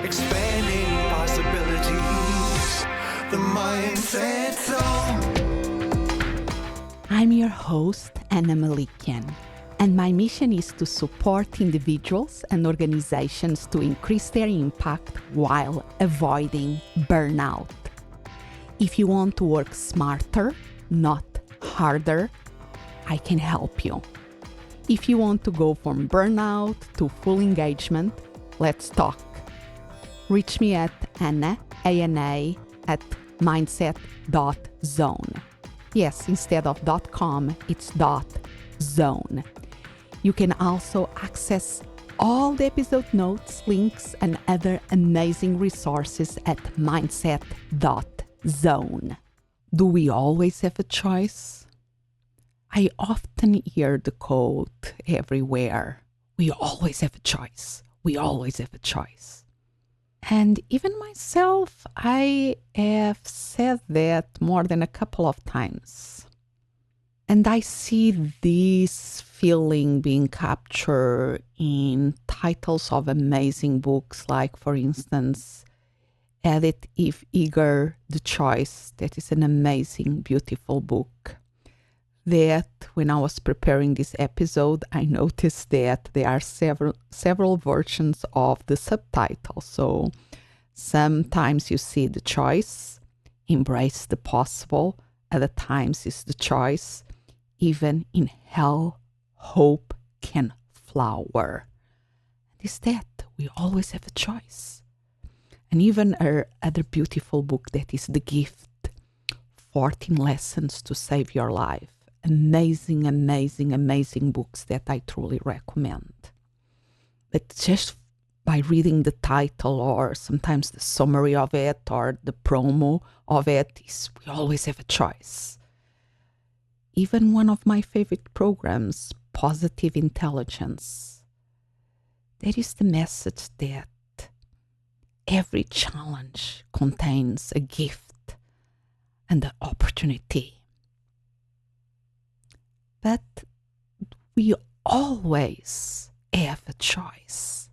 expanding possibilities. The Mindset Zone. I'm your host, Ana Melikian, and my mission is to support individuals and organizations to increase their impact while avoiding burnout. If you want to work smarter, not harder, I can help you. If you want to go from burnout to full engagement, let's talk. Reach me at Ana, A-N-A, at mindset.zone. Yes, instead of .com, it's .zone. You can also access all the episode notes, links, and other amazing resources at mindset.zone. Do we always have a choice? I often hear the quote everywhere. We always have a choice. We always have a choice. And even myself, I have said that more than a couple of times. And I see this feeling being captured in titles of amazing books, like, for instance, Edith Eger, The Choice. That is an amazing, beautiful book. That when I was preparing this episode, I noticed that there are several versions of the subtitle. So sometimes you see The Choice, Embrace the Possible. Other times it's The Choice, Even in Hell, Hope Can Flower. And is that we always have a choice. And even our other beautiful book, that is The Gift, 14 Lessons to Save Your Life. Amazing, amazing, amazing books that I truly recommend. But just by reading the title or sometimes the summary of it or the promo of it, we always have a choice. Even one of my favorite programs, Positive Intelligence, there is the message that every challenge contains a gift and an opportunity. But we always have a choice.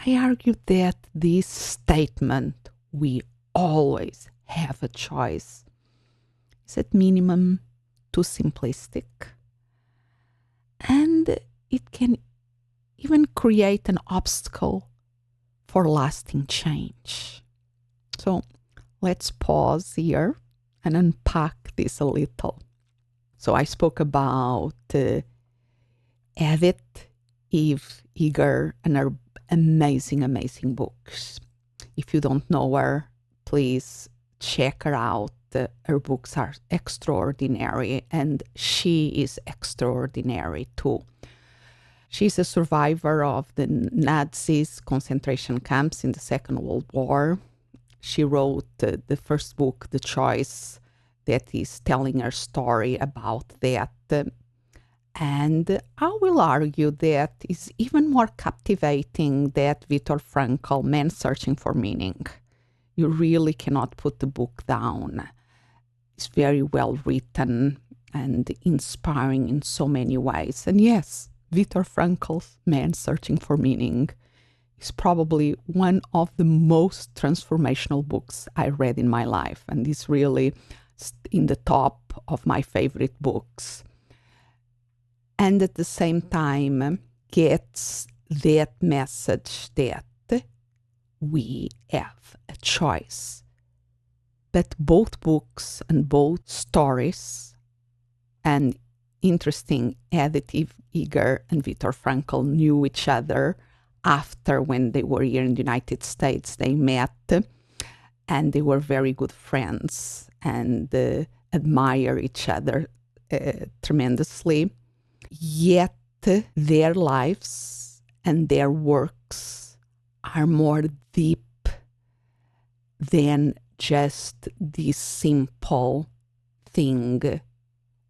I argue that this statement, we always have a choice, is at minimum too simplistic. And it can even create an obstacle for lasting change. So let's pause here and unpack this a little. So I spoke about Edith Eger and her amazing, amazing books. If you don't know her, please check her out. Her books are extraordinary, and she is extraordinary too. She's a survivor of the Nazis' concentration camps in the Second World War. She wrote the first book, The Choice, that is telling her story about that. And I will argue that is even more captivating than Viktor Frankl, Man Searching for Meaning. You really cannot put the book down. It's very well written and inspiring in so many ways. And yes, Viktor Frankl's Man Searching for Meaning is probably one of the most transformational books I read in my life, and is really in the top of my favorite books. And at the same time gets that message that we have a choice. But both books and both stories, and interesting, Edith Eger and Viktor Frankl knew each other after, when they were here in the United States, they met and they were very good friends and admire each other tremendously. Yet their lives and their works are more deep than just this simple thing.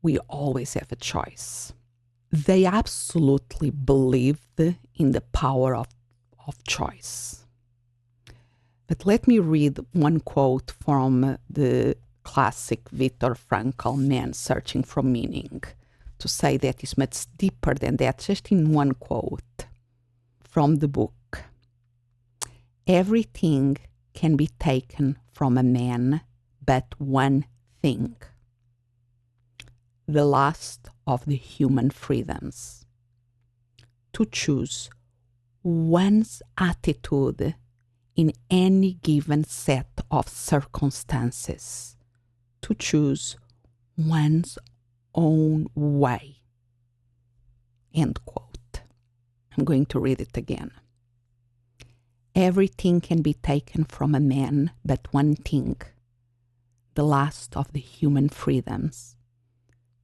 We always have a choice. They absolutely believed in the power of choice. But let me read one quote from the classic Viktor Frankl, Man Searching for Meaning, to say that is much deeper than that, just in one quote from the book. Everything can be taken from a man but one thing, the last of the human freedoms, to choose one's attitude in any given set of circumstances, to choose one's own way. End quote. I'm going to read it again. Everything can be taken from a man but one thing, the last of the human freedoms,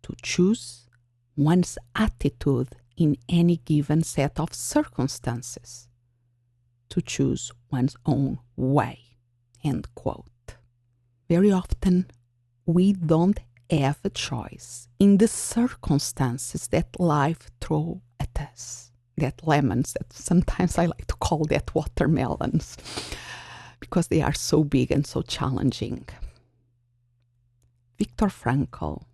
to choose one's attitude in any given set of circumstances, to choose one's own way. End quote. Very often, we don't have a choice in the circumstances that life throws at us. That lemons, that sometimes I like to call that watermelons, because they are so big and so challenging. Viktor Frankl,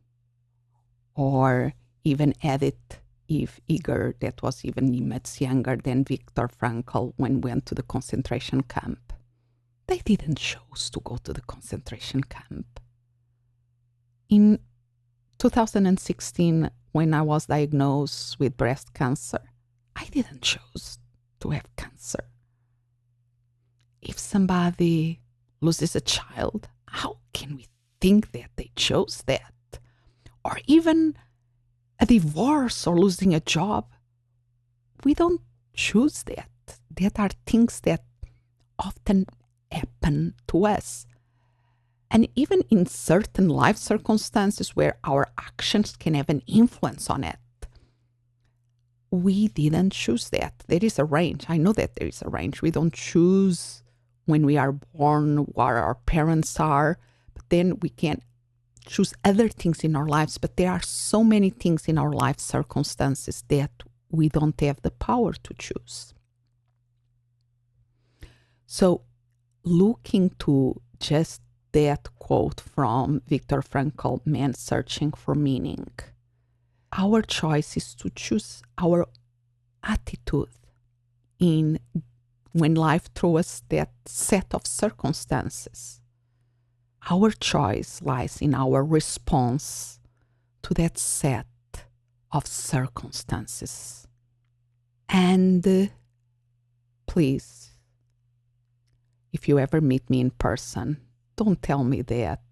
or even Edith Eger, that was even much younger than Viktor Frankl when went to the concentration camp. They didn't choose to go to the concentration camp. In 2016, when I was diagnosed with breast cancer, I didn't choose to have cancer. If somebody loses a child, how can we think that they chose that? Or even a divorce or losing a job, we don't choose that. That are things that often happen to us. And even in certain life circumstances where our actions can have an influence on it, we didn't choose that. There is a range. I know that there is a range. We don't choose when we are born what our parents are, but then we can choose other things in our lives. But there are so many things in our life circumstances that we don't have the power to choose. So looking to just that quote from Viktor Frankl, Man Searching for Meaning, our choice is to choose our attitude in when life throws us that set of circumstances. Our choice lies in our response to that set of circumstances. And please, if you ever meet me in person, don't tell me that,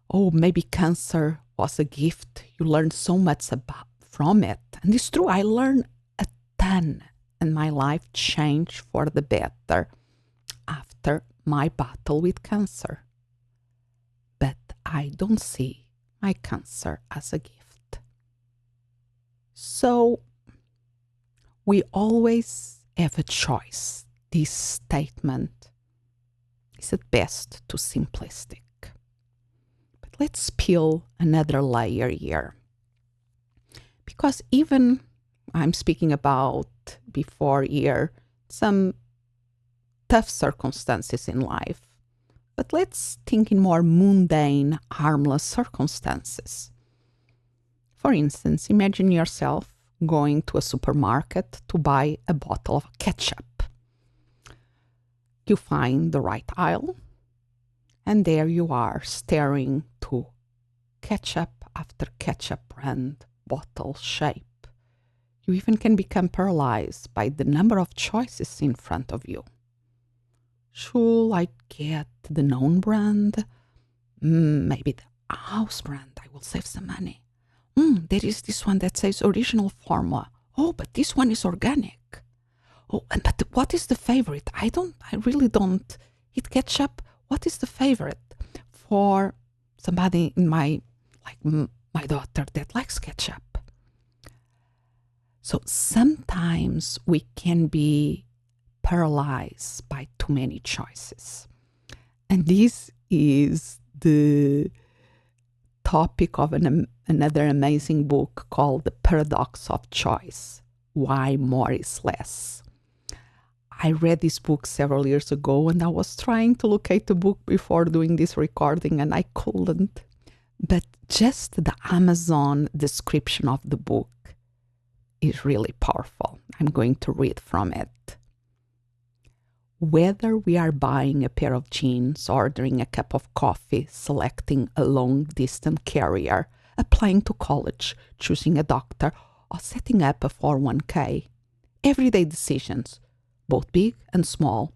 oh, maybe cancer was a gift. You learned so much from it. And it's true, I learned a ton, and my life changed for the better after my battle with cancer. But I don't see my cancer as a gift. So we always have a choice. This statement is at best too simplistic. But let's peel another layer here. Because even I'm speaking about before here some tough circumstances in life. But let's think in more mundane, harmless circumstances. For instance, imagine yourself going to a supermarket to buy a bottle of ketchup. You find the right aisle, and there you are staring to ketchup after ketchup brand, bottle, shape. You even can become paralyzed by the number of choices in front of you. Should I get the known brand? Maybe the house brand. I will save some money. There is this one that says original formula. Oh, but this one is organic. Oh, but what is the favorite? I really don't eat ketchup. What is the favorite for somebody in my daughter that likes ketchup? So sometimes we can be paralyzed by too many choices. And this is the topic of another amazing book called The Paradox of Choice, Why More is Less. I read this book several years ago, and I was trying to locate the book before doing this recording, and I couldn't. But just the Amazon description of the book is really powerful. I'm going to read from it. Whether we are buying a pair of jeans, ordering a cup of coffee, selecting a long-distance carrier, applying to college, choosing a doctor, or setting up a 401k, everyday decisions, both big and small,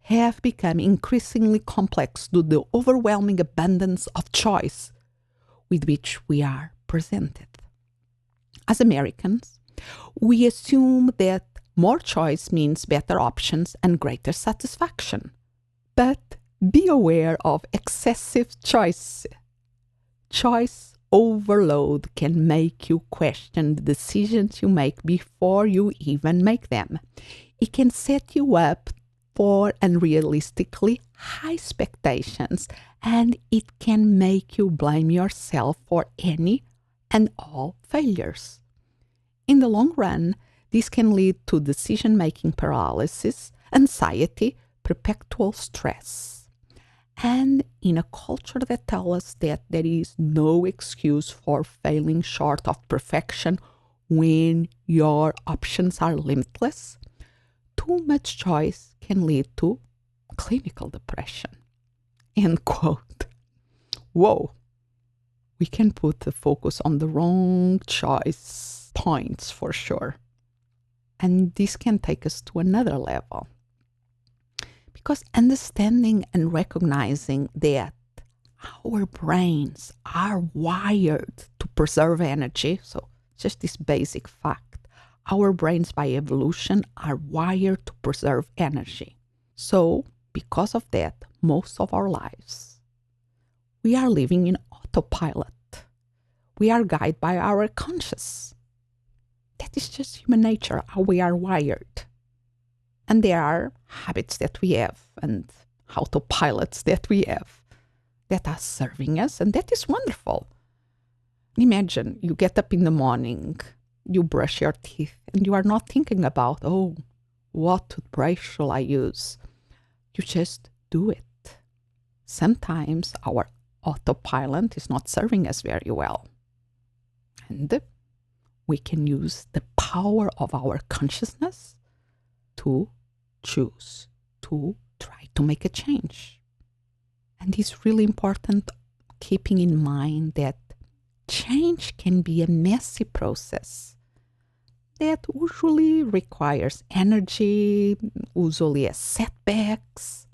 have become increasingly complex due to the overwhelming abundance of choice with which we are presented. As Americans, we assume that more choice means better options and greater satisfaction. But be aware of excessive choice. Choice overload can make you question the decisions you make before you even make them. It can set you up for unrealistically high expectations, and it can make you blame yourself for any and all failures. In the long run, this can lead to decision-making paralysis, anxiety, perpetual stress. And in a culture that tells us that there is no excuse for failing short of perfection when your options are limitless, too much choice can lead to clinical depression. End quote. Whoa. We can put the focus on the wrong choice points for sure. And this can take us to another level. Because understanding and recognizing that our brains are wired to preserve energy, so just this basic fact, our brains by evolution are wired to preserve energy. So, because of that, most of our lives, we are living in autopilot. We are guided by our conscious. That is just human nature, how we are wired. And there are habits that we have and autopilots that we have that are serving us, and that is wonderful. Imagine you get up in the morning, you brush your teeth, and you are not thinking about, oh, what toothbrush shall I use? You just do it. Sometimes our autopilot is not serving us very well. And we can use the power of our consciousness to choose, to try to make a change. And it's really important keeping in mind that change can be a messy process that usually requires energy, usually has setbacks,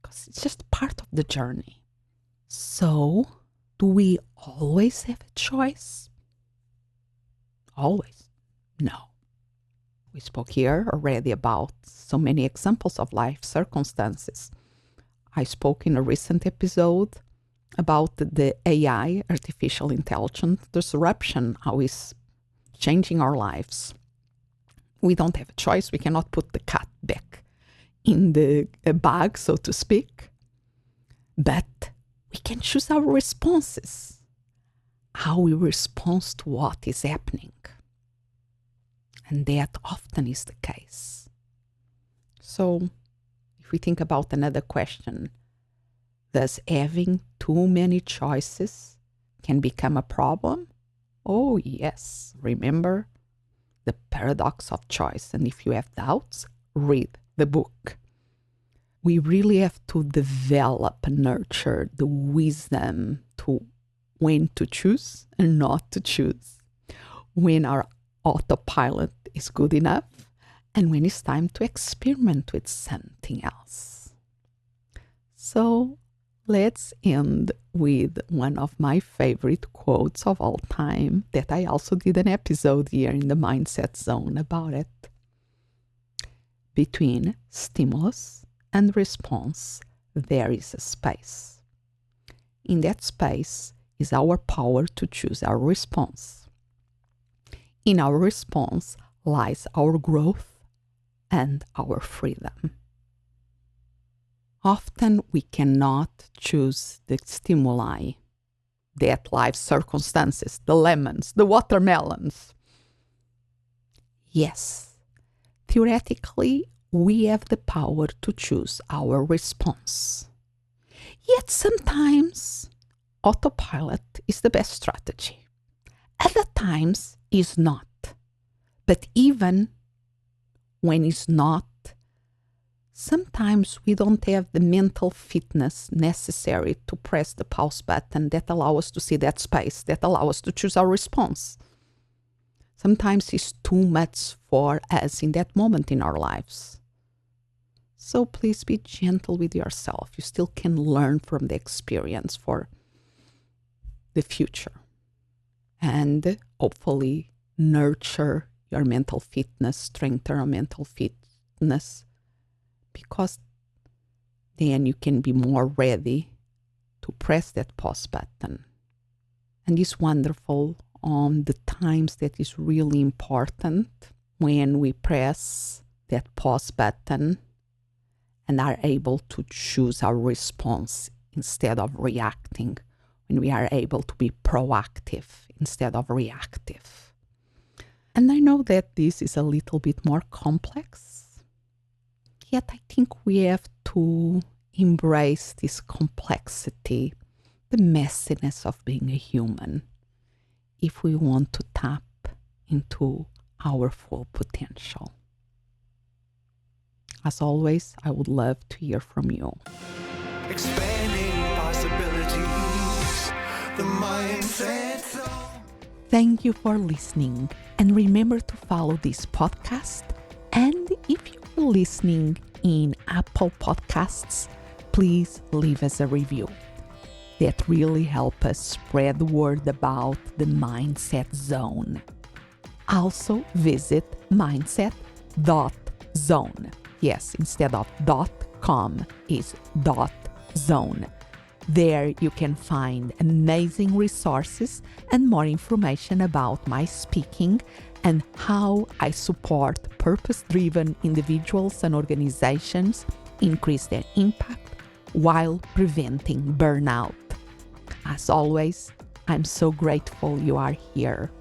because it's just part of the journey. So, do we always have a choice? Always? No. We spoke here already about so many examples of life circumstances. I spoke in a recent episode about the AI, artificial intelligence disruption, how it's changing our lives. We don't have a choice. We cannot put the cat back in the bag, so to speak. But we can choose our responses, how we respond to what is happening. And that often is the case. So, if we think about another question, does having too many choices can become a problem? Oh, yes. Remember the paradox of choice. And if you have doubts, read the book. We really have to develop and nurture the wisdom to when to choose and not to choose, when our autopilot is good enough, and when it's time to experiment with something else. So let's end with one of my favorite quotes of all time that I also did an episode here in the Mindset Zone about it. Between stimulus and response, there is a space. In that space is our power to choose our response. In our response lies our growth and our freedom. Often we cannot choose the stimuli, that life circumstances, the lemons, the watermelons. Yes, theoretically, we have the power to choose our response. Yet sometimes autopilot is the best strategy. Other times is not. But even when it's not Sometimes we don't have the mental fitness necessary to press the pause button that allow us to see that space, that allow us to choose our response. Sometimes it's too much for us in that moment in our lives. So please be gentle with yourself. You still can learn from the experience for the future. And hopefully nurture your mental fitness, strengthen your mental fitness, because then you can be more ready to press that pause button. And it's wonderful on the times that is really important when we press that pause button and are able to choose our response instead of reacting, when we are able to be proactive instead of reactive. And I know that this is a little bit more complex, yet I think we have to embrace this complexity, the messiness of being a human, if we want to tap into our full potential. As always, I would love to hear from you. Expanding possibilities, the mindset zone. Thank you for listening, and remember to follow this podcast. And if you're listening in Apple Podcasts, please leave us a review. That really helps us spread the word about the Mindset Zone. Also visit mindset.zone. Yes, instead of .com is .zone. There you can find amazing resources and more information about my speaking and how I support purpose-driven individuals and organizations increase their impact while preventing burnout. As always, I'm so grateful you are here.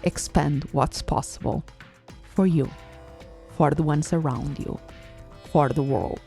Expand what's possible for you, for the ones around you, for the world.